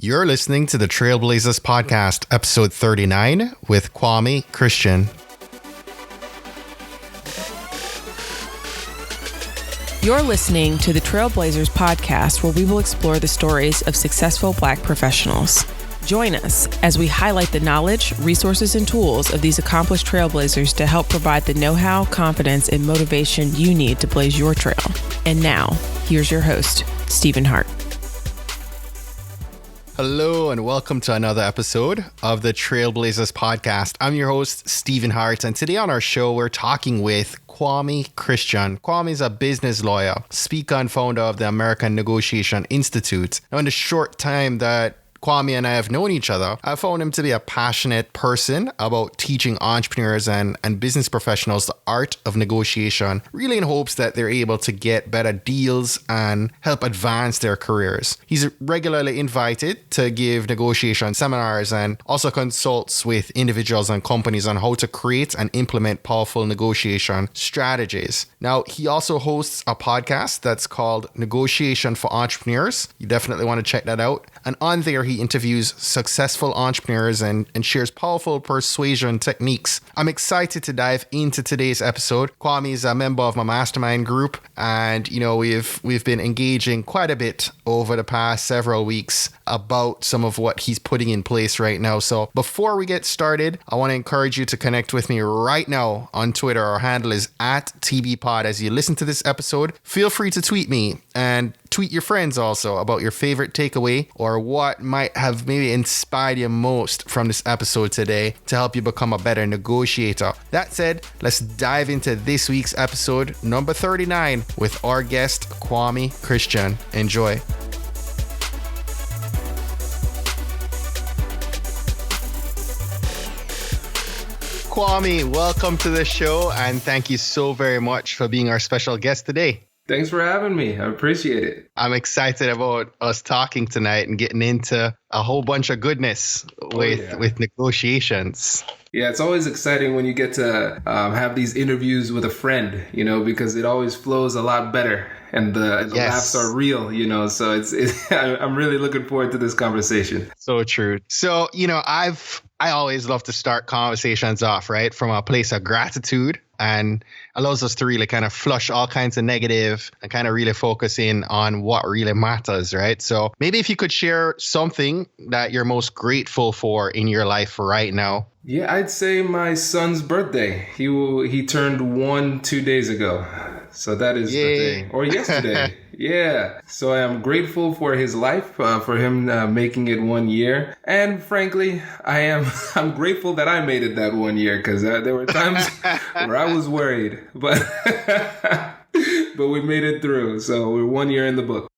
You're listening to the Trailblazers Podcast, episode 39, with Kwame, Christian. You're listening to the Trailblazers Podcast, where we will explore the stories of successful Black professionals. Join us as we highlight the knowledge, resources, and tools of these accomplished trailblazers to help provide the know-how, confidence, and motivation you need to blaze your trail. And now, here's your host, Stephen Hart. Hello and welcome to another episode of the Trailblazers Podcast. I'm your host, Stephen Hart, and today on our show, we're talking with Kwame Christian. Kwame is a business lawyer, speaker and founder of the American Negotiation Institute. Now, in the short time that Kwame and I have known each other, I found him to be a passionate person about teaching entrepreneurs and business professionals the art of negotiation, really in hopes that they're able to get better deals and help advance their careers. He's regularly invited to give negotiation seminars and also consults with individuals and companies on how to create and implement powerful negotiation strategies. Now, he also hosts a podcast that's called Negotiation for Entrepreneurs. You definitely want to check that out. And on there, he interviews successful entrepreneurs and shares powerful persuasion techniques. I'm excited to dive into today's episode. Kwame is a member of my mastermind group, and we've been engaging quite a bit over the past several weeks about some of what he's putting in place right now. So before we get started, I want to encourage you to connect with me right now on Twitter. Our handle is @TBPod. As you listen to this episode, feel free to tweet me and tweet your friends also about your favorite takeaway or what might have maybe inspired you most from this episode today to help you become a better negotiator. That said, let's dive into this week's episode, number 39, with our guest, Kwame Christian. Enjoy. Kwame, welcome to the show, and thank you so very much for being our special guest today. Thanks for having me. I appreciate it. I'm excited about us talking tonight and getting into a whole bunch of goodness with negotiations. Yeah, it's always exciting when you get to have these interviews with a friend, because it always flows a lot better and the laughs are real, so I'm really looking forward to this conversation. So true. So, I always love to start conversations off, right, from a place of gratitude, and allows us to really kind of flush all kinds of negative and kind of really focus in on what really matters, right? So maybe if you could share something that you're most grateful for in your life right now. Yeah, I'd say my son's birthday. He turned 1 2 days ago. So that is the day. Or yesterday. Yeah. So I am grateful for his life, for him making it 1 year. And frankly, I'm grateful that I made it that 1 year, because there were times where I was worried. But we made it through. So we're 1 year in the book.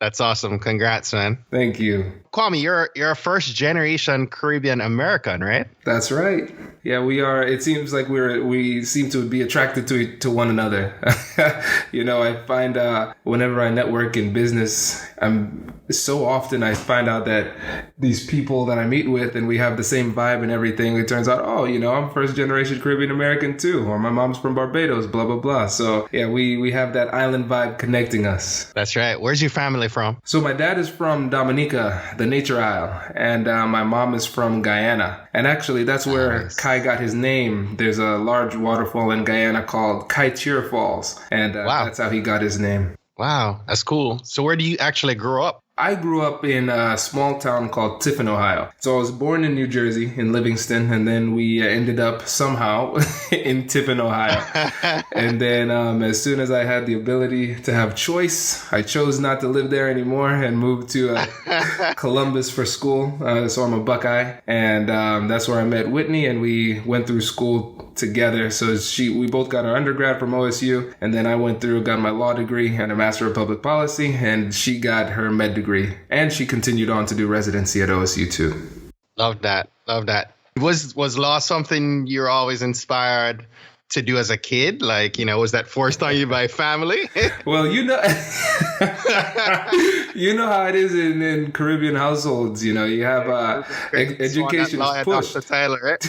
That's awesome. Congrats, man. Thank you. Kwame, you're a first generation Caribbean American, right? That's right. Yeah, we are. It seems like we seem to be attracted to one another. I find whenever I network in business, so often I find out that these people that I meet with and we have the same vibe and everything. It turns out, I'm first generation Caribbean American too, or my mom's from Barbados, blah, blah, blah. So yeah, we have that island vibe connecting us. That's right. Where's your family from? So my dad is from Dominica, the Nature Isle, and my mom is from Guyana. And actually, that's where Kai got his name. There's a large waterfall in Guyana called Kaitier Falls, and that's how he got his name. Wow, that's cool. So where do you actually grow up? I grew up in a small town called Tiffin, Ohio. So I was born in New Jersey, in Livingston, and then we ended up somehow in Tiffin, Ohio. And then as soon as I had the ability to have choice, I chose not to live there anymore and moved to Columbus for school. So I'm a Buckeye. And that's where I met Whitney, and we went through school together. So we both got our undergrad from OSU, and then I got my law degree and a Master of Public Policy, and she got her med degree. And she continued on to do residency at OSU too. Love that. Was law something you're always inspired to do as a kid? Like, was that forced on you by family? Well, you know how it is in Caribbean households. You have education is pushed. Dr. Tyler, right?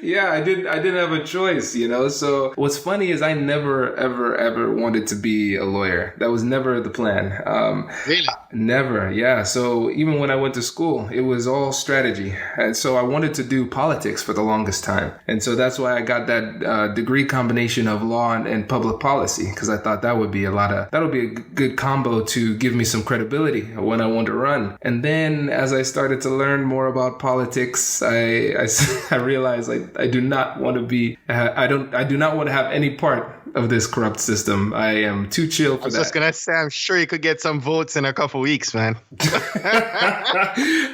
Yeah, I didn't have a choice. So what's funny is I never ever wanted to be a lawyer. That was never the plan. Really? Never. Yeah. So even when I went to school, it was all strategy, and so I wanted to do politics for the longest time, and so that's why I got that degree combination of law and public policy, because I thought that would be a good combo to give me some credibility when I want to run. And then as I started to learn more about politics, I realized I do not want to be I do not want to have any part of this corrupt system. I am too chill for that. I was just gonna say, I'm sure you could get some votes in a couple weeks, man.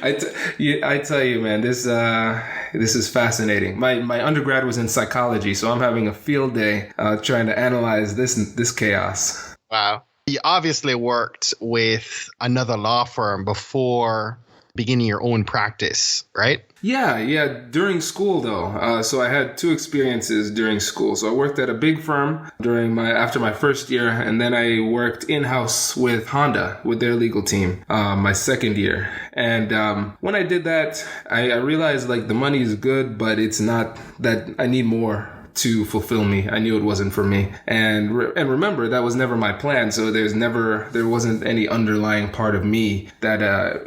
I tell you, man, this is fascinating. My undergrad was in psychology, so I'm having a field day trying to analyze this chaos. Wow. You obviously worked with another law firm before beginning your own practice, right? Yeah. During school, though. So I had two experiences during school. So I worked at a big firm after my first year, and then I worked in-house with Honda, with their legal team, my second year. And when I did that, I realized the money is good, but it's not that I need more to fulfill me. I knew it wasn't for me. And remember, that was never my plan. So there wasn't any underlying part of me that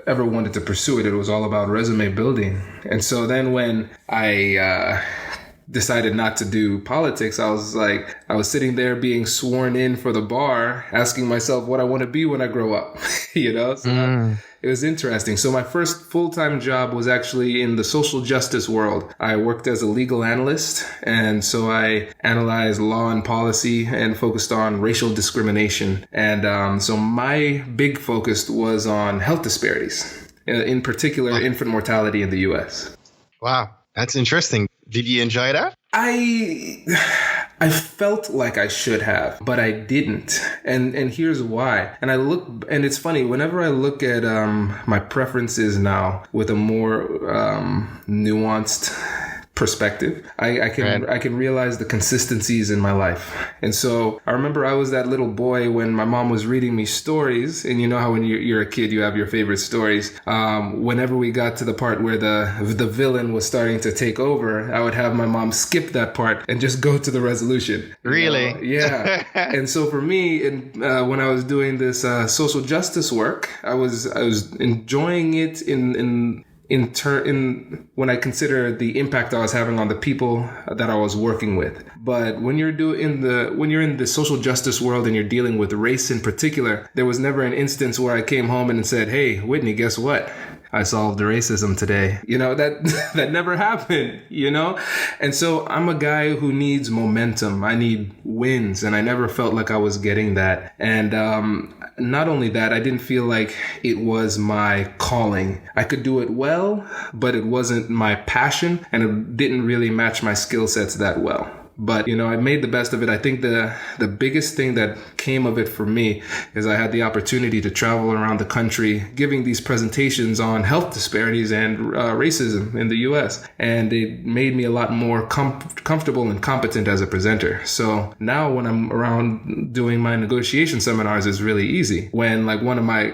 ever wanted to pursue it. It was all about resume building. And so then when I decided not to do politics, I was sitting there being sworn in for the bar, asking myself what I want to be when I grow up, So it was interesting. So my first full-time job was actually in the social justice world. I worked as a legal analyst, and so I analyzed law and policy and focused on racial discrimination. And so my big focus was on health disparities, in particular infant mortality in the U.S. Wow, that's interesting. Did you enjoy that? I felt like I should have, but I didn't. And here's why. And it's funny, whenever I look at my preferences now with a more nuanced perspective, I can realize the consistencies in my life. And so I remember I was that little boy when my mom was reading me stories, and you know how when you're a kid you have your favorite stories. Whenever we got to the part where the villain was starting to take over, I would have my mom skip that part and just go to the resolution. Really? Yeah. And so for me, when I was doing this social justice work, I was enjoying it when I consider the impact I was having on the people that I was working with. But when you're in the social justice world and you're dealing with race in particular, there was never an instance where I came home and said, "Hey, Whitney, guess what? I solved the racism today." That never happened, And so I'm a guy who needs momentum. I need wins, and I never felt like I was getting that. And not only that, I didn't feel like it was my calling. I could do it well, but it wasn't my passion, and it didn't really match my skill sets that well. But, I made the best of it. I think the biggest thing that came of it for me is I had the opportunity to travel around the country giving these presentations on health disparities and racism in the U.S. And it made me a lot more comfortable and competent as a presenter. So now when I'm around doing my negotiation seminars, it's really easy. When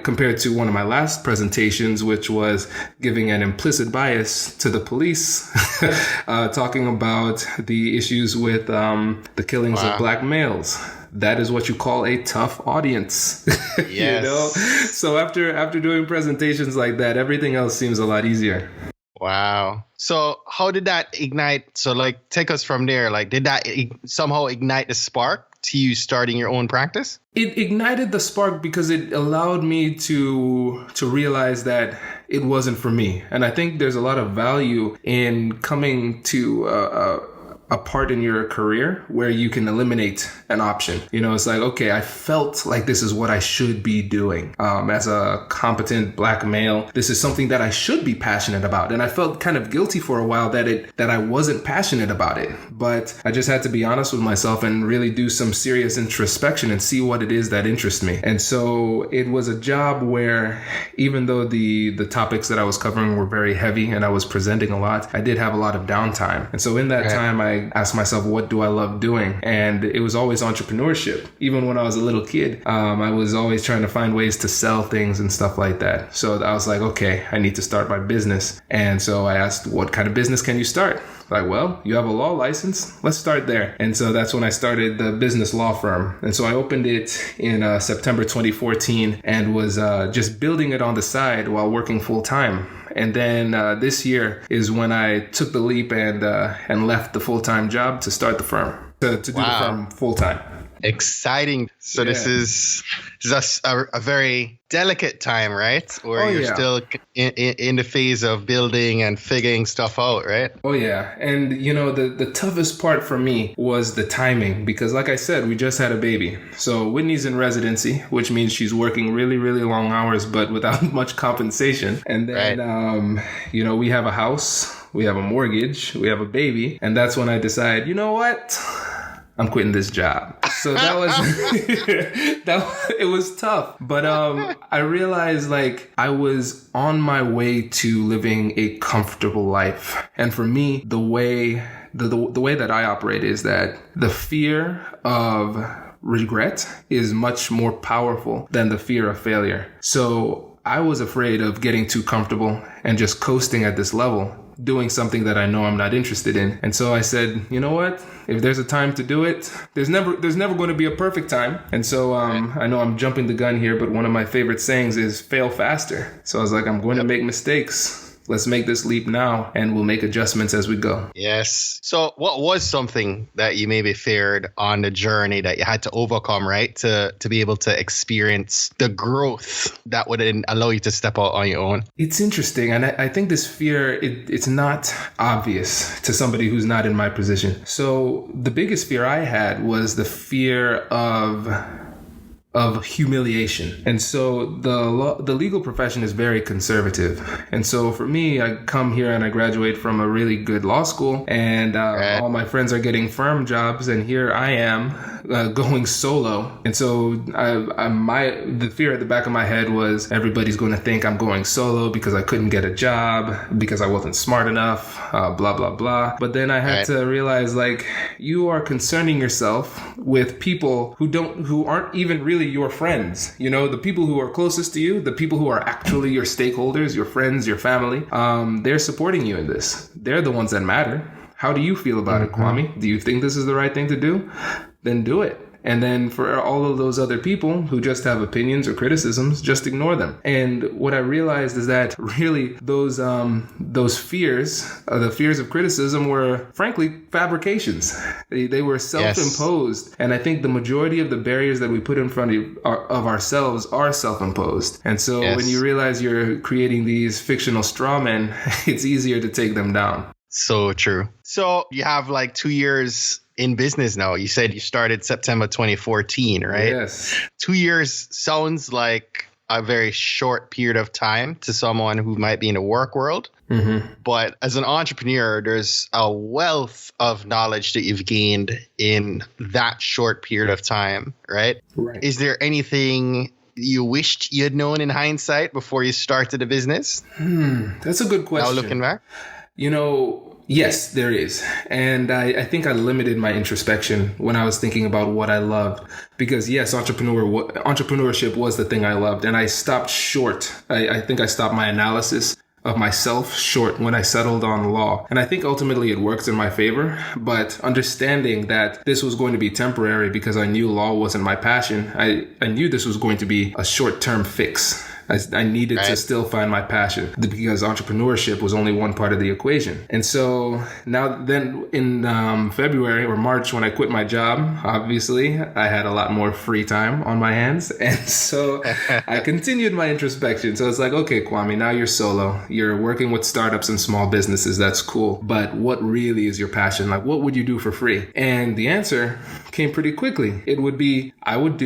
compared to one of my last presentations, which was giving an implicit bias to the police, talking about the issues with the killings of black males. That is what you call a tough audience. Yes. So after doing presentations like that, everything else seems a lot easier. Wow. So how did that ignite? So take us from there. Did that somehow ignite the spark to you starting your own practice? It ignited the spark because it allowed me to realize that it wasn't for me. And I think there's a lot of value in coming to a part in your career where you can eliminate an option. It's like, okay, I felt like this is what I should be doing. As a competent black male, this is something that I should be passionate about. And I felt kind of guilty for a while that I wasn't passionate about it. But I just had to be honest with myself and really do some serious introspection and see what it is that interests me. And so it was a job where even though the topics that I was covering were very heavy and I was presenting a lot, I did have a lot of downtime. And so in that time, I I asked myself, what do I love doing? And it was always entrepreneurship. Even when I was a little kid, I was always trying to find ways to sell things and stuff like that. So I was like, okay, I need to start my business. And so I asked, what kind of business can you start? Like, well, you have a law license. Let's start there. And so that's when I started the business law firm. And so I opened it in September 2014 and was just building it on the side while working full time. And then this year is when I took the leap and left the full-time job to start the firm, to do the firm full time. Exciting. So this is a very delicate time, right? Or you're still in the phase of building and figuring stuff out, right? Oh, yeah. And, the toughest part for me was the timing, because like I said, we just had a baby. So Whitney's in residency, which means she's working really, really long hours, but without much compensation. And then, we have a house, we have a mortgage, we have a baby. And that's when I decide, you know what? I'm quitting this job. So that was, it was tough. But I realized like I was on my way to living a comfortable life. And for me, the way that I operate is that the fear of regret is much more powerful than the fear of failure. So I was afraid of getting too comfortable and just coasting at this level, doing something that I know I'm not interested in. And so I said, you know what? If there's a time to do it, there's never going to be a perfect time. And so I know I'm jumping the gun here, but one of my favorite sayings is fail faster. So I was like, I'm going to make mistakes. Let's make this leap now, and we'll make adjustments as we go. Yes. So what was something that you maybe feared on the journey that you had to overcome, right? To be able to experience the growth that would allow you to step out on your own? It's interesting. And I think this fear, it's not obvious to somebody who's not in my position. So the biggest fear I had was the fear of humiliation. And so the legal profession is very conservative. And so for me, I come here and I graduate from a really good law school, and all my friends are getting firm jobs, and here I am going solo. And so the fear at the back of my head was everybody's going to think I'm going solo because I couldn't get a job, because I wasn't smart enough, blah, blah, blah. But then I had to realize, like, you are concerning yourself with people who aren't even really your friends. The people who are closest to you, the people who are actually your stakeholders, your friends, your family, they're supporting you in this. They're the ones that matter. How do you feel about it, Kwame? Do you think this is the right thing to do? Then do it. And then for all of those other people who just have opinions or criticisms, just ignore them. And what I realized is that really those fears, the fears of criticism, were frankly fabrications. They were self-imposed. Yes. And I think the majority of the barriers that we put in front of ourselves are self-imposed. And so when you realize you're creating these fictional straw men, it's easier to take them down. So true. So you have like 2 years in business now. You said you started September 2014, right? Yes. 2 years sounds like a very short period of time to someone who might be in the work world. Mm-hmm. But as an entrepreneur, there's a wealth of knowledge that you've gained in that short period of time, right? Right. Is there anything you wished you had known in hindsight before you started a business? That's a good question. Now looking back? Yes, there is. And I think I limited my introspection when I was thinking about what I loved. Because yes, entrepreneurship was the thing I loved. And I stopped short. I think I stopped my analysis of myself short when I settled on law. And I think ultimately it worked in my favor. But understanding that this was going to be temporary because I knew law wasn't my passion, I knew this was going to be a short-term fix. I needed to still find my passion because entrepreneurship was only one part of the equation. And so now then in February or March, when I quit my job, obviously I had a lot more free time on my hands. And so I continued my introspection. So it's like, okay, Kwame, now you're solo. You're working with startups and small businesses. That's cool. But what really is your passion? Like, what would you do for free? And the answer came pretty quickly. It would be, I would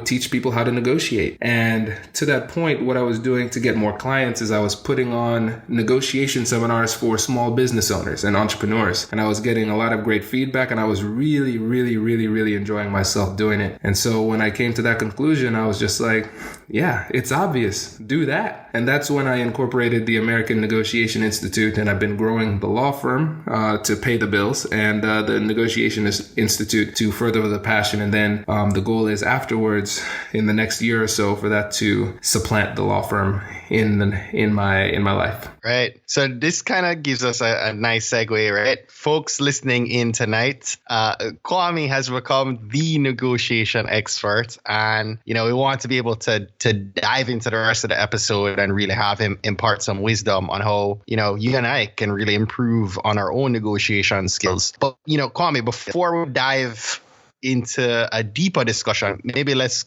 teach people how to negotiate. And to that point, what I was doing to get more clients is I was putting on negotiation seminars for small business owners and entrepreneurs. And I was getting a lot of great feedback, and I was really, really, really, really enjoying myself doing it. And so when I came to that conclusion, I was just like, yeah, it's obvious. Do that. And that's when I incorporated the American Negotiation Institute, and I've been growing the law firm to pay the bills, and the Negotiation Institute to further the passion. And then the goal is afterwards, in the next year or so, for that to supplant the law firm in my life. Right. So this kind of gives us a nice segue, right? Folks listening in tonight, Kwame has become the negotiation expert, and we want to be able to dive into the rest of the episode and really have him impart some wisdom on how you and I can really improve on our own negotiation skills. But Kwame, before we dive into a deeper discussion, maybe let's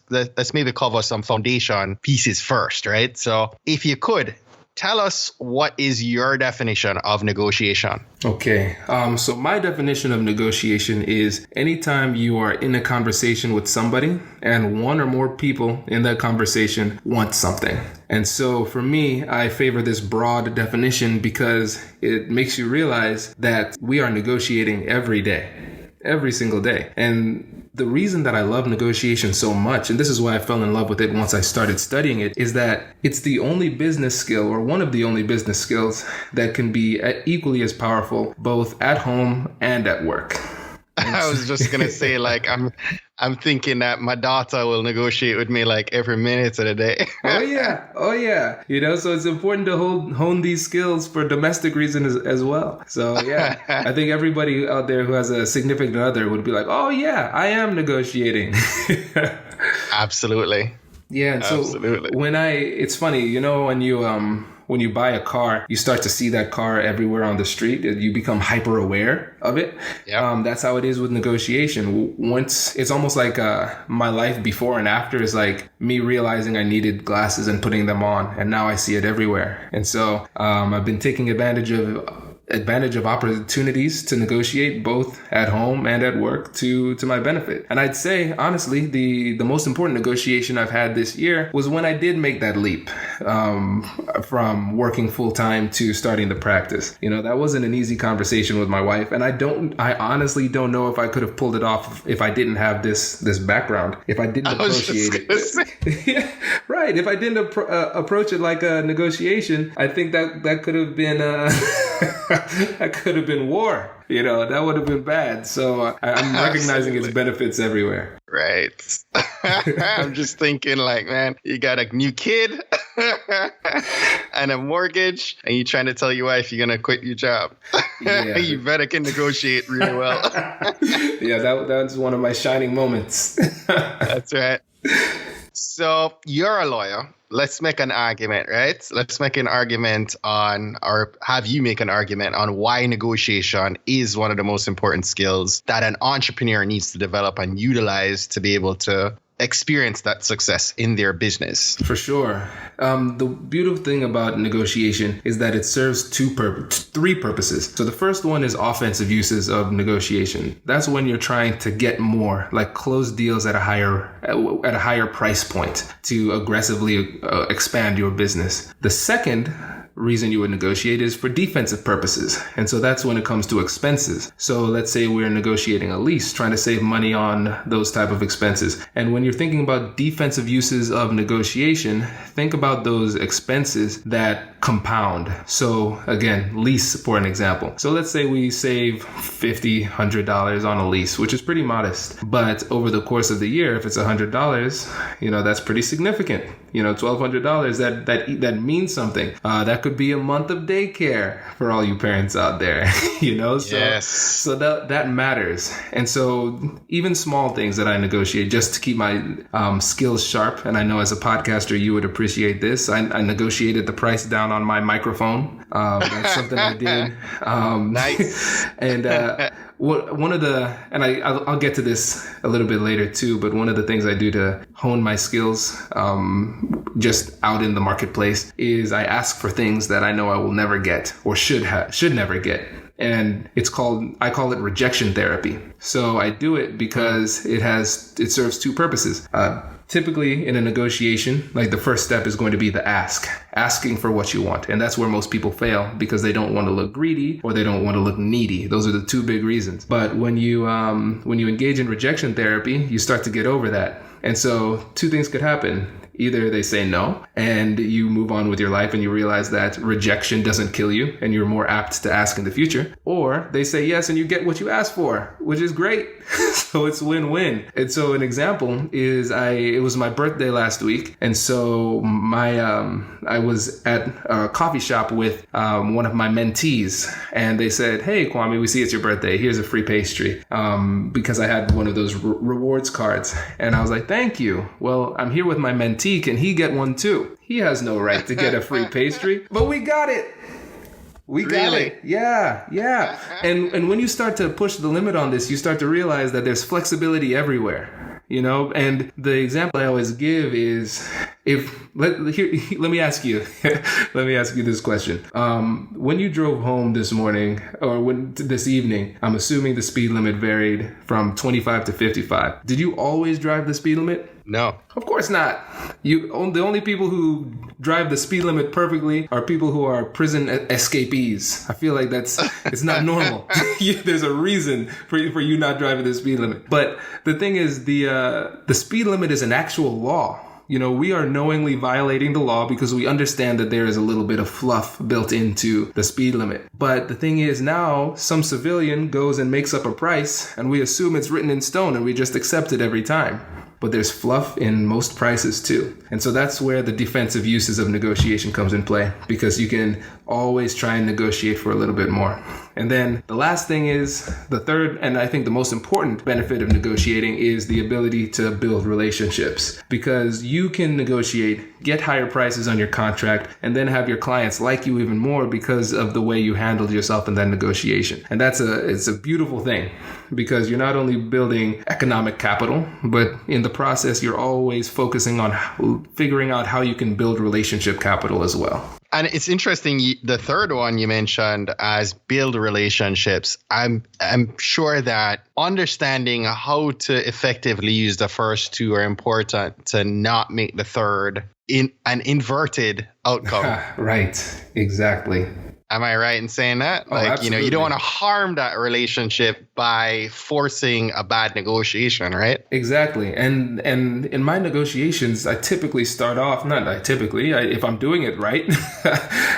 maybe cover some foundation pieces first, right? So if you could tell us, what is your definition of negotiation? Okay. So my definition of negotiation is anytime you are in a conversation with somebody and one or more people in that conversation want something. And so for me, I favor this broad definition because it makes you realize that we are negotiating every day, every single day. And the reason that I love negotiation so much, and this is why I fell in love with it once I started studying it, is that it's the only business skill, or one of the only business skills, that can be equally as powerful both at home and at work. I was just gonna say, like, I'm thinking that my daughter will negotiate with me like every minute of the day. Oh yeah. So it's important to hone these skills for domestic reasons as well. So yeah, I think everybody out there who has a significant other would be like, oh yeah, I am negotiating. Absolutely. Yeah. And so absolutely. It's funny, when you buy a car, you start to see that car everywhere on the street. You become hyper aware of it. Yep. That's how it is with negotiation. Once it's almost like my life before and after is like me realizing I needed glasses and putting them on, and now I see it everywhere. And so I've been taking advantage of opportunities to negotiate both at home and at work to my benefit. And I'd say, honestly, the most important negotiation I've had this year was when I did make that leap from working full time to starting the practice. That wasn't an easy conversation with my wife. And I honestly don't know if I could have pulled it off if I didn't have this background, if I didn't approach it. Yeah, right. If I didn't approach it like a negotiation, I think that could have been that could have been war. That would have been bad. So I'm recognizing its benefits everywhere. Right. I'm just thinking, like, man, you got a new kid and a mortgage, and you're trying to tell your wife you're going to quit your job. Yeah. You better can negotiate really well. Yeah, that's one of my shining moments. That's right. So you're a lawyer. Let's make an argument, right? Let's make an argument on, or have you make an argument on why negotiation is one of the most important skills that an entrepreneur needs to develop and utilize to be able to experience that success in their business. For sure. The beautiful thing about negotiation is that it serves three purposes. So the first one is offensive uses of negotiation. That's when you're trying to get more, like close deals at a higher price point to aggressively expand your business. The second reason you would negotiate is for defensive purposes. And so that's when it comes to expenses. So let's say we're negotiating a lease, trying to save money on those type of expenses. And when you're thinking about defensive uses of negotiation, think about those expenses that compound. So again, lease for an example. So let's say we save $50, $100 on a lease, which is pretty modest. But over the course of the year, if it's $100, that's pretty significant. $1,200, that means something. That could be a month of daycare for all you parents out there, Yes. So that matters. And so even small things that I negotiate just to keep my skills sharp. And I know as a podcaster, you would appreciate this. I negotiated the price down on my microphone. That's something I did. Nice. And one of the, and I'll get to this a little bit later too, but one of the things I do to hone my skills just out in the marketplace is I ask for things that I know I will never get or should never get. And I call it rejection therapy. So I do it because it serves two purposes. Typically in a negotiation, like the first step is going to be the asking for what you want. And that's where most people fail because they don't want to look greedy or they don't want to look needy. Those are the two big reasons. But when you engage in rejection therapy, you start to get over that. And so two things could happen. Either they say no and you move on with your life and you realize that rejection doesn't kill you and you're more apt to ask in the future, or they say yes and you get what you asked for, which is great. So it's win-win. And so an example is it was my birthday last week. And so I was at a coffee shop with one of my mentees and they said, "Hey, Kwame, we see it's your birthday. Here's a free pastry." Because I had one of those rewards cards. And I was like, "Thank you. Well, I'm here with my mentee. Can he get one too? He has no right to get a free pastry, but we got it. We got it. Yeah. And when you start to push the limit on this, you start to realize that there's flexibility everywhere, and the example I always give is let me ask you this question. When you drove home this morning or this evening, I'm assuming the speed limit varied from 25 to 55. Did you always drive the speed limit? No. Of course not. The only people who drive the speed limit perfectly are people who are prison escapees. I feel like it's not normal. There's a reason for you not driving the speed limit. But the thing is, the speed limit is an actual law. We are knowingly violating the law because we understand that there is a little bit of fluff built into the speed limit. But the thing is, now some civilian goes and makes up a price and we assume it's written in stone and we just accept it every time. But there's fluff in most prices too. And so that's where the defensive uses of negotiation comes in play, because you can always try and negotiate for a little bit more. And then the last thing is the third, and I think the most important benefit of negotiating is the ability to build relationships, because you can negotiate, get higher prices on your contract, and then have your clients like you even more because of the way you handled yourself in that negotiation. And it's a beautiful thing, because you're not only building economic capital, but in the process, you're always focusing on figuring out how you can build relationship capital as well. And it's interesting, the third one you mentioned as build relationships. I'm sure that understanding how to effectively use the first two are important to not make the third in an inverted outcome. Right, exactly. Am I right in saying that? Absolutely. You don't want to harm that relationship by forcing a bad negotiation, right? Exactly. And in my negotiations, I typically start off, if I'm doing it right,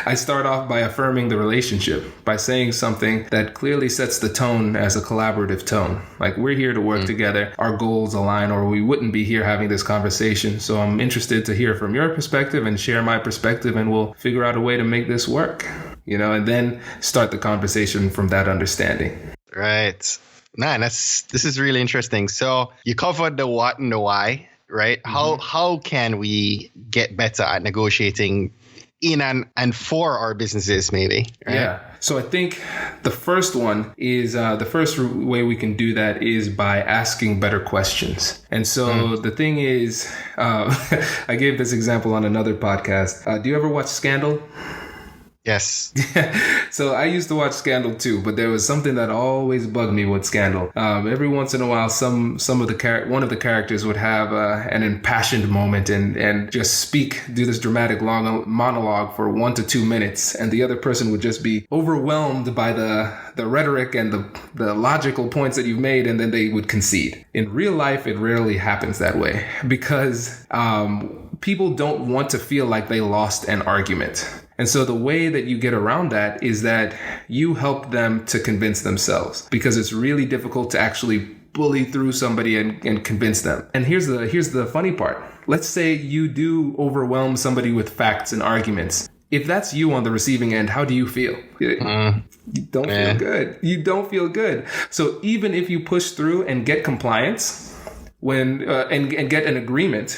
I start off by affirming the relationship, by saying something that clearly sets the tone as a collaborative tone. Like, we're here to work together, our goals align, or we wouldn't be here having this conversation. So I'm interested to hear from your perspective and share my perspective, and we'll figure out a way to make this work. And then start the conversation from that understanding. Right. Man, this is really interesting. So you covered the what and the why, right? Mm-hmm. How can we get better at negotiating in and for our businesses, maybe? Right? Yeah. So I think the first one is the first way we can do that is by asking better questions. And so the thing is, I gave this example on another podcast. Do you ever watch Scandal? Yes. So I used to watch Scandal too, but there was something that always bugged me with Scandal. Every once in a while, one of the characters would have an impassioned moment and just do this dramatic long monologue for 1 to 2 minutes, and the other person would just be overwhelmed by the rhetoric and the logical points that you've made, and then they would concede. In real life, it rarely happens that way, because people don't want to feel like they lost an argument. And so the way that you get around that is that you help them to convince themselves, because it's really difficult to actually bully through somebody and convince them. And here's the funny part. Let's say you do overwhelm somebody with facts and arguments. If that's you on the receiving end, how do you feel? You don't feel good. You don't feel good. So even if you push through and get compliance and get an agreement,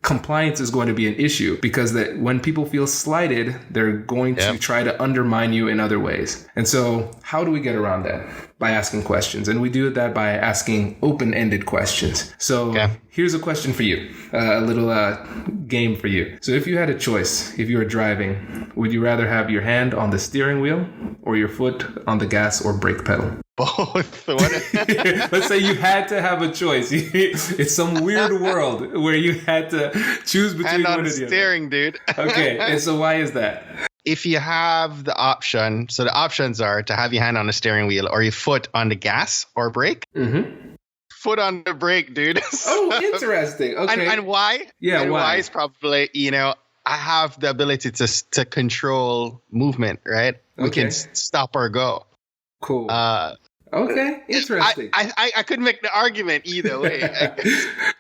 compliance is going to be an issue, because that when people feel slighted, they're going to try to undermine you in other ways. And so how do we get around that? By asking questions. And we do that by asking open-ended questions. So here's a question for you, a little game for you. So if you had a choice, if you were driving, would you rather have your hand on the steering wheel or your foot on the gas or brake pedal? Both. Let's say you had to have a choice. It's some weird world where you had to choose between hand on one the or the steering, dude. Okay, and so why is that? If you have the option, so the options are to have your hand on the steering wheel or your foot on the gas or brake. Mm-hmm. Foot on the brake, dude. Oh, interesting. Okay. And why? Yeah, and why? Why is probably, I have the ability to control movement, right? We can stop or go. Cool. Okay, interesting. I couldn't make the argument either way.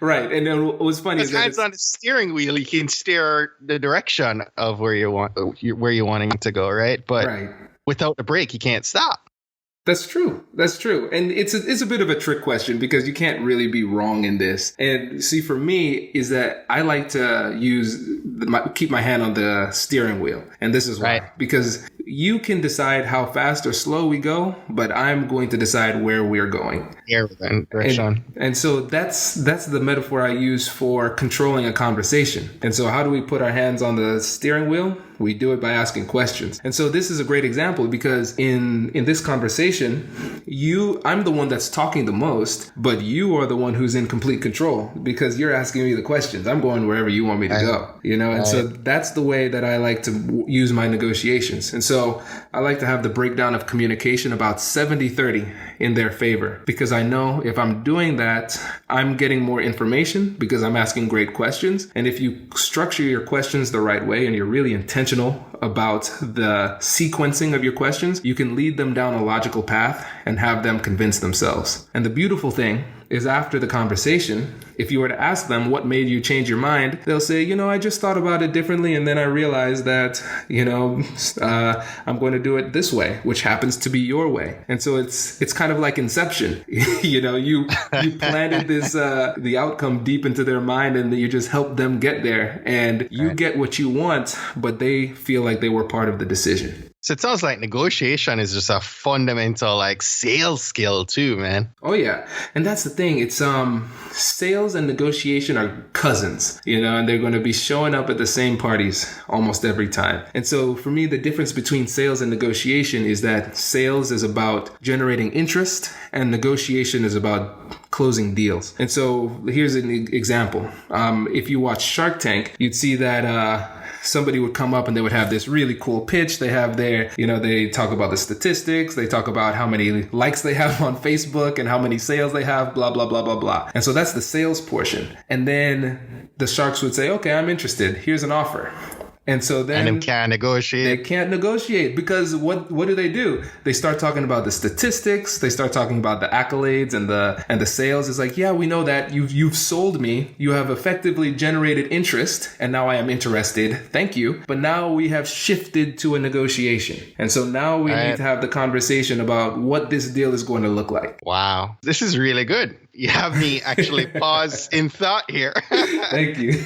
Right, and then what was funny is that hands on the steering wheel, you can steer the direction of where you're wanting to go, right? But without the brake, you can't stop. That's true. And it's a bit of a trick question, because you can't really be wrong in this. And see, for me, is that I like to keep my hand on the steering wheel. And this is why. Because you can decide how fast or slow we go, but I'm going to decide where we're going. And so that's the metaphor I use for controlling a conversation. And so how do we put our hands on the steering wheel? We do it by asking questions. And so this is a great example, because in this conversation, I'm the one that's talking the most, but you are the one who's in complete control, because you're asking me the questions. I'm going wherever you want me to go, And so that's the way that I like to use my negotiations. And so I like to have the breakdown of communication about 70-30 in their favor, because I know if I'm doing that, I'm getting more information because I'm asking great questions. And if you structure your questions the right way and you're really intentional about the sequencing of your questions, you can lead them down a logical path and have them convince themselves. And the beautiful thing is, after the conversation, if you were to ask them what made you change your mind, they'll say, I just thought about it differently, and then I realized that, I'm going to do it this way, which happens to be your way. And so it's kind of like Inception. You planted this the outcome deep into their mind, and you just help them get there, and you get what you want, but they feel like they were part of the decision. So it sounds like negotiation is just a fundamental sales skill too, man. Oh yeah. And that's the thing. It's sales and negotiation are cousins, and they're going to be showing up at the same parties almost every time. And so for me, the difference between sales and negotiation is that sales is about generating interest and negotiation is about closing deals. And so here's an example. If you watch Shark Tank, you'd see that somebody would come up and they would have this really cool pitch. They have their, they talk about the statistics. They talk about how many likes they have on Facebook and how many sales they have, blah, blah, blah, blah, blah. And so that's the sales portion. And then the sharks would say, okay, I'm interested. Here's an offer. And so then they can't negotiate. They can't negotiate, because what do? They start talking about the statistics. They start talking about the accolades and the sales. It's like, yeah, we know that you've sold me. You have effectively generated interest, and now I am interested. Thank you. But now we have shifted to a negotiation, and so now we need to have the conversation about what this deal is going to look like. Wow, this is really good. You have me actually pause in thought here. Thank you.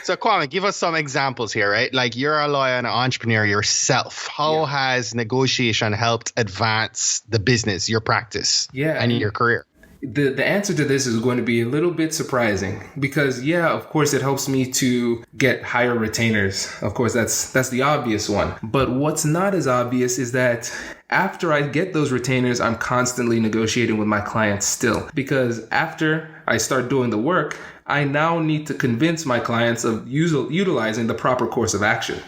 So Kwame, give us some examples here, right? Like, you're a lawyer and an entrepreneur yourself. How has negotiation helped advance the business, your practice, and your career? The answer to this is going to be a little bit surprising, because of course it helps me to get higher retainers. Of course, that's the obvious one. But what's not as obvious is that after I get those retainers, I'm constantly negotiating with my clients still, because after I start doing the work, I now need to convince my clients of utilizing the proper course of action.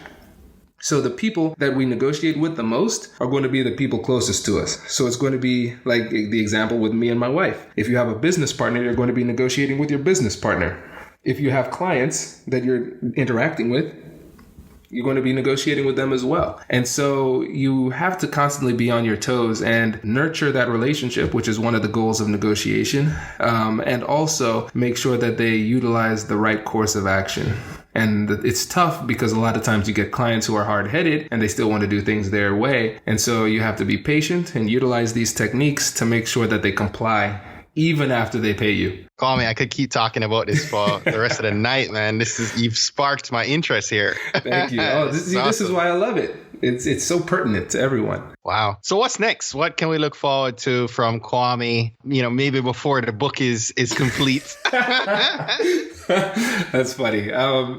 So the people that we negotiate with the most are going to be the people closest to us. So it's going to be like the example with me and my wife. If you have a business partner, you're going to be negotiating with your business partner. If you have clients that you're interacting with, you're going to be negotiating with them as well. And so you have to constantly be on your toes and nurture that relationship, which is one of the goals of negotiation, and also make sure that they utilize the right course of action. And it's tough because a lot of times you get clients who are hard-headed and they still want to do things their way. And so you have to be patient and utilize these techniques to make sure that they comply even after they pay you. Kwame, I could keep talking about this for the rest of the night, man. You've sparked my interest here. Thank you. Oh, this is why I love it. It's so pertinent to everyone. Wow. So what's next? What can we look forward to from Kwame? Maybe before the book is complete. That's funny.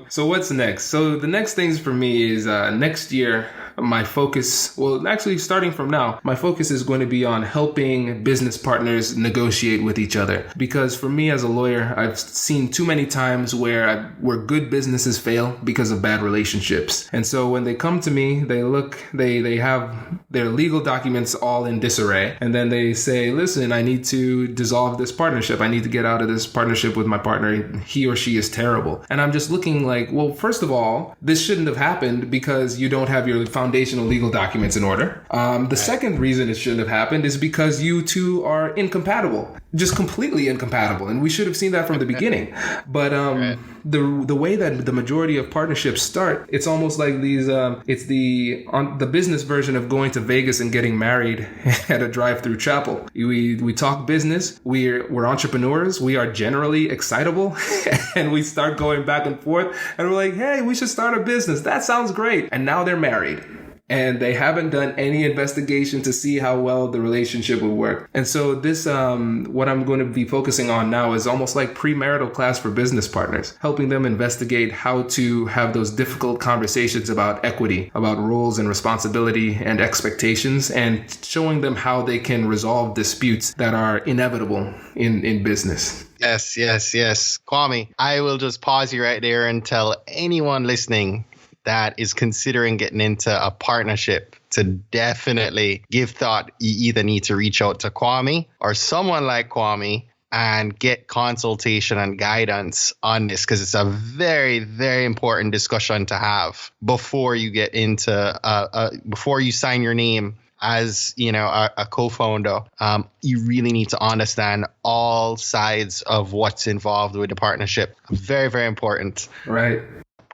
So what's next? So the next things for me is next year, my focus, well, actually starting from now, my focus is going to be on helping business partners negotiate with each other. Because for me as a lawyer, I've seen too many times where good businesses fail because of bad relationships. And so when they come to me, they have their legal documents all in disarray. And then they say, listen, I need to dissolve this partnership. I need to get out of this partnership with my partner. He or she is terrible. And I'm just looking like, well, first of all, this shouldn't have happened because you don't have your foundational legal documents in order. The second reason it shouldn't have happened is because you two are incompatible, just completely incompatible. And we should have seen that from the beginning. But the way that the majority of partnerships start, it's almost like it's the business version of going to Vegas and getting married at a drive-through chapel. We talk business. We're entrepreneurs. We are generally excitable, and we start going back and forth. And we're like, hey, we should start a business. That sounds great. And now they're married. And they haven't done any investigation to see how well the relationship would work. And so this, what I'm going to be focusing on now is almost like premarital class for business partners, helping them investigate how to have those difficult conversations about equity, about roles and responsibility and expectations, and showing them how they can resolve disputes that are inevitable in business. Yes. Kwame, I will just pause you right there and tell anyone listening that is considering getting into a partnership to definitely give thought. You either need to reach out to Kwame or someone like Kwame and get consultation and guidance on this, because it's a very, very important discussion to have before you get into before you sign your name as a co-founder. You really need to understand all sides of what's involved with the partnership. Very, very important. Right.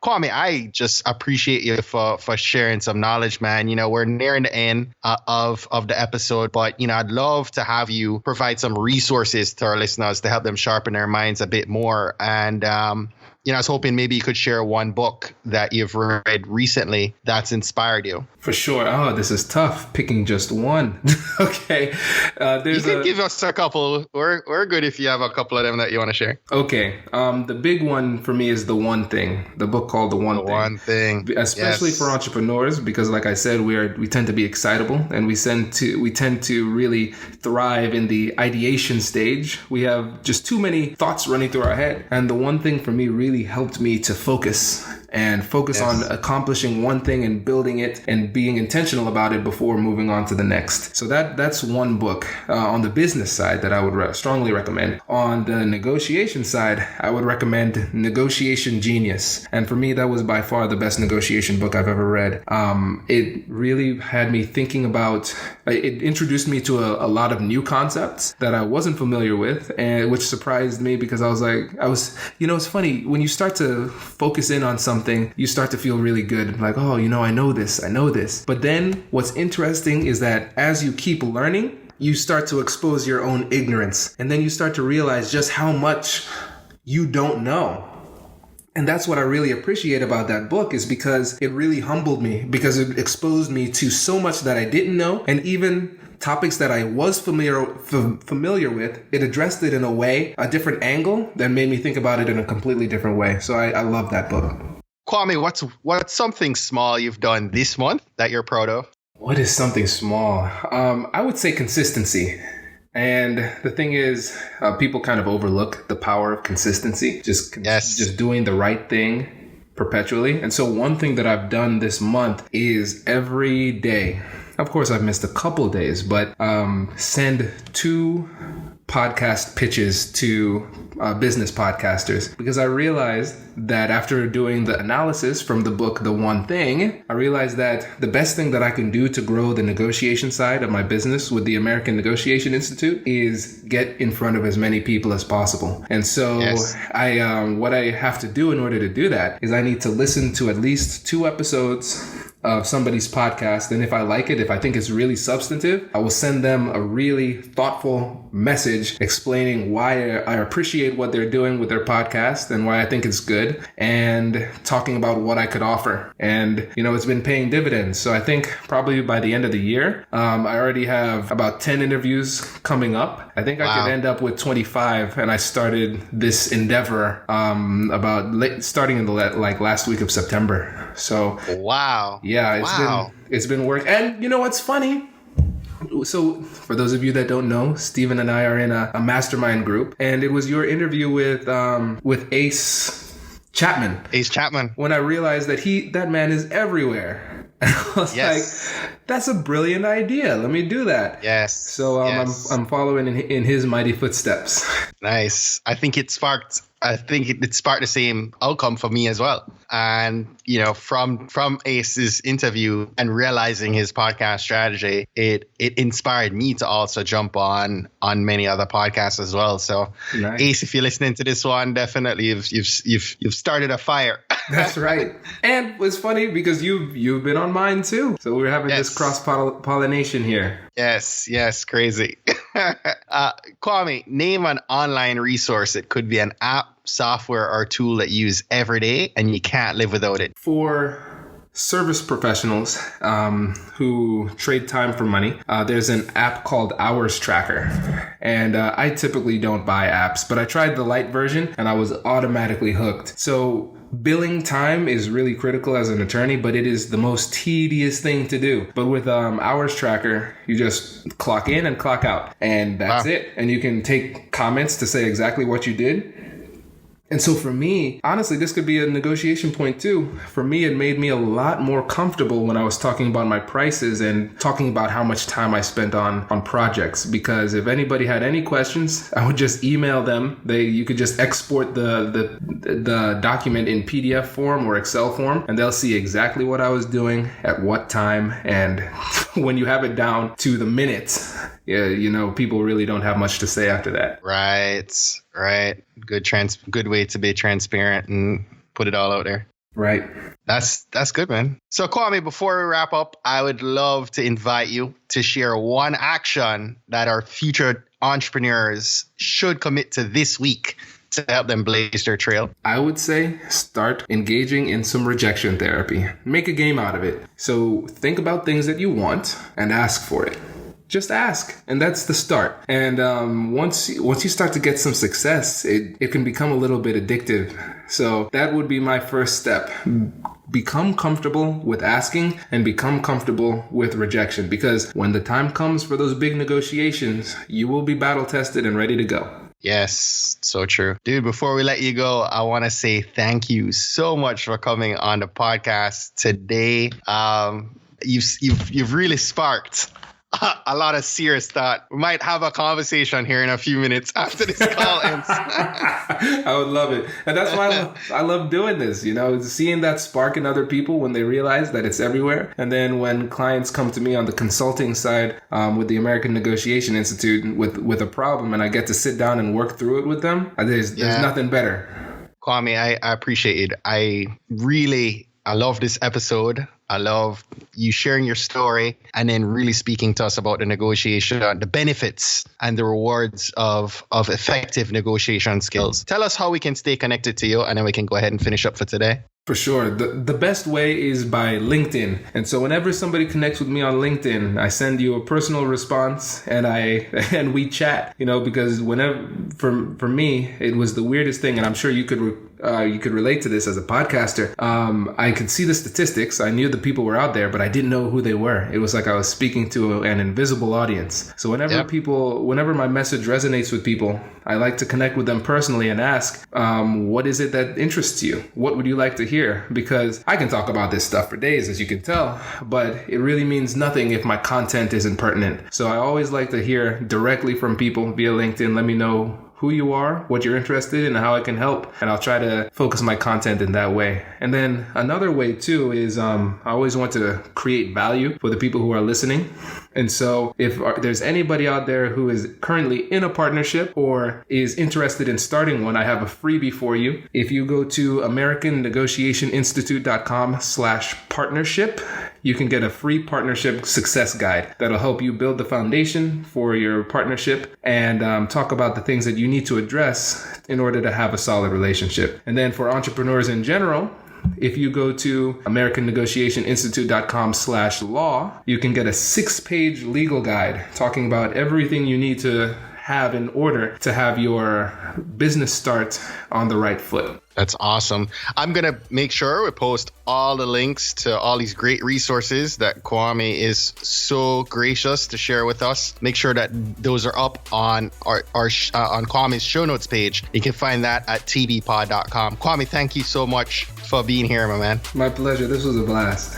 Kwame, I just appreciate you for sharing some knowledge, man. We're nearing the end of the episode, but, I'd love to have you provide some resources to our listeners to help them sharpen their minds a bit more. And, I was hoping maybe you could share one book that you've read recently that's inspired you. For sure. Oh, this is tough, picking just one. Okay. You can give us a couple. We're good if you have a couple of them that you want to share. Okay. The big one for me is The One Thing, the book called The One Thing. Especially for entrepreneurs, because like I said, we tend to be excitable, and we tend to really thrive in the ideation stage. We have just too many thoughts running through our head. And The One Thing for me really helped me to focus on accomplishing one thing and building it and being intentional about it before moving on to the next. So that's one book on the business side that I would strongly recommend. On the negotiation side, I would recommend Negotiation Genius. And for me, that was by far the best negotiation book I've ever read. It really had me thinking about, it introduced me to a lot of new concepts that I wasn't familiar with, and which surprised me because it's funny, when you start to focus in on something, you start to feel really good. Like, oh, I know this. But then what's interesting is that as you keep learning, you start to expose your own ignorance. And then you start to realize just how much you don't know. And that's what I really appreciate about that book, is because it really humbled me, because it exposed me to so much that I didn't know. And even topics that I was familiar with, it addressed it in a different angle that made me think about it in a completely different way. So I love that book. Kwame, what's something small you've done this month that you're proud of? What is something small? I would say consistency. And the thing is, people kind of overlook the power of consistency. Just doing the right thing perpetually. And so one thing that I've done this month is every day, of course I've missed a couple days, but send 2 podcast pitches to business podcasters, because I realized that after doing the analysis from the book, The One Thing, I realized that the best thing that I can do to grow the negotiation side of my business with the American Negotiation Institute is get in front of as many people as possible. And so what I have to do in order to do that is I need to listen to at least 2 episodes of somebody's podcast, and if I like it, if I think it's really substantive, I will send them a really thoughtful message explaining why I appreciate what they're doing with their podcast and why I think it's good, and talking about what I could offer. And, it's been paying dividends. So I think probably by the end of the year, I already have about 10 interviews coming up. I think I could end up with 25. And I started this endeavor starting in the last week of September. So wow. Yeah, it's been work. And you know what's funny? So for those of you that don't know, Steven and I are in a mastermind group, and it was your interview with Ace Chapman. Ace Chapman. When I realized that man is everywhere. I was like, that's a brilliant idea. Let me do that. Yes. So I'm following in his mighty footsteps. Nice. I think it sparked the same outcome for me as well. And, from Ace's interview and realizing his podcast strategy, it inspired me to also jump on many other podcasts as well. So nice. Ace, if you're listening to this one, definitely you've started a fire. That's right. And it's funny because you've been on mine too. So we're having this cross-pollination here. Yes, crazy. Kwame, name an online resource. It could be an app, software, or tool that you use every day and you can't live without it. For service professionals who trade time for money, there's an app called Hours Tracker. And I typically don't buy apps, but I tried the light version and I was automatically hooked. So billing time is really critical as an attorney, but it is the most tedious thing to do. But with Hours Tracker, you just clock in and clock out, and that's it. And you can take comments to say exactly what you did. And so for me, honestly, this could be a negotiation point too. For me, it made me a lot more comfortable when I was talking about my prices and talking about how much time I spent on projects. Because if anybody had any questions, I would just email them. You could just export the document in PDF form or Excel form, and they'll see exactly what I was doing at what time. And when you have it down to the minute, people really don't have much to say after that. Right. Good way to be transparent and put it all out there. Right. That's good, man. So Kwame, before we wrap up, I would love to invite you to share one action that our future entrepreneurs should commit to this week to help them blaze their trail. I would say start engaging in some rejection therapy. Make a game out of it. So think about things that you want and ask for it. Just ask, and that's the start. And once you start to get some success, it can become a little bit addictive. So that would be my first step. Become comfortable with asking and become comfortable with rejection, because when the time comes for those big negotiations, you will be battle tested and ready to go. Yes, so true. Dude, before we let you go, I want to say thank you so much for coming on the podcast today. You've really sparked a lot of serious thought. We might have a conversation here in a few minutes after this call ends. I would love it. And that's why I love doing this, seeing that spark in other people when they realize that it's everywhere. And then when clients come to me on the consulting side with the American Negotiation Institute with a problem, and I get to sit down and work through it with them, there's nothing better. Kwame, I appreciate it. I love this episode. I love you sharing your story and then really speaking to us about the negotiation, the benefits and the rewards of effective negotiation skills. Tell us how we can stay connected to you, and then we can go ahead and finish up for today. For sure. The best way is by LinkedIn. And so whenever somebody connects with me on LinkedIn, I send you a personal response and we chat, because whenever for me, it was the weirdest thing. And I'm sure you could relate to this as a podcaster. I could see the statistics. I knew the people were out there, but I didn't know who they were. It was like I was speaking to an invisible audience. So whenever my message resonates with people, I like to connect with them personally and ask, what is it that interests you? What would you like to hear? Because I can talk about this stuff for days, as you can tell, but it really means nothing if my content isn't pertinent. So I always like to hear directly from people via LinkedIn. Let me know who you are, what you're interested in, and how I can help. And I'll try to focus my content in that way. And then another way too is I always want to create value for the people who are listening. And so if there's anybody out there who is currently in a partnership or is interested in starting one, I have a freebie for you. If you go to AmericanNegotiationInstitute.com/partnership, you can get a free partnership success guide that'll help you build the foundation for your partnership and talk about the things that you need to address in order to have a solid relationship. And then for entrepreneurs in general, if you go to AmericanNegotiationInstitute.com/law, you can get a 6-page legal guide talking about everything you need to have in order to have your business start on the right foot. That's awesome. I'm going to make sure we post all the links to all these great resources that Kwame is so gracious to share with us. Make sure that those are up on on Kwame's show notes page. You can find that at tbpod.com. Kwame, thank you so much for being here, my man. My pleasure. This was a blast.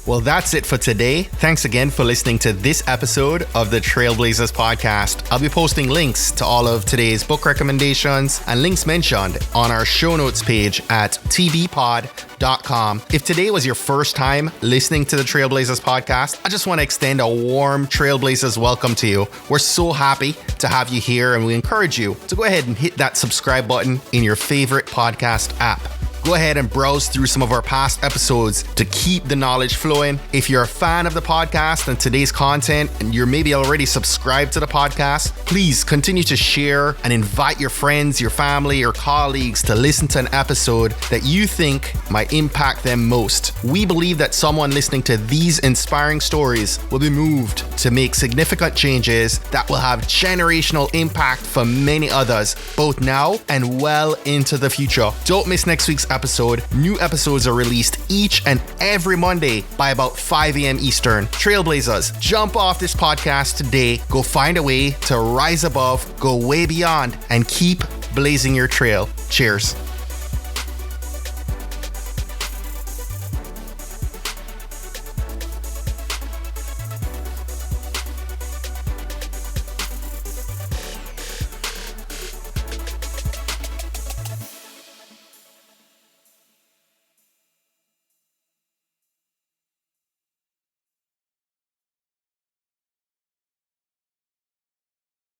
Well, that's it for today. Thanks again for listening to this episode of the Trailblazers podcast. I'll be posting links to all of today's book recommendations and links mentioned on our show notes page at tbpod.com. If today was your first time listening to the Trailblazers podcast, I just want to extend a warm Trailblazers welcome to you. We're so happy to have you here, and we encourage you to go ahead and hit that subscribe button in your favorite podcast app. Go ahead and browse through some of our past episodes to keep the knowledge flowing. If you're a fan of the podcast and today's content, and you're maybe already subscribed to the podcast, please continue to share and invite your friends, your family, or colleagues to listen to an episode that you think might impact them most. We believe that someone listening to these inspiring stories will be moved to make significant changes that will have generational impact for many others, both now and well into the future. Don't miss next week's episode. New episodes are released each and every Monday by about 5 a.m. Eastern. Trailblazers, jump off this podcast today. Go find a way to rise above, go way beyond, and keep blazing your trail. Cheers.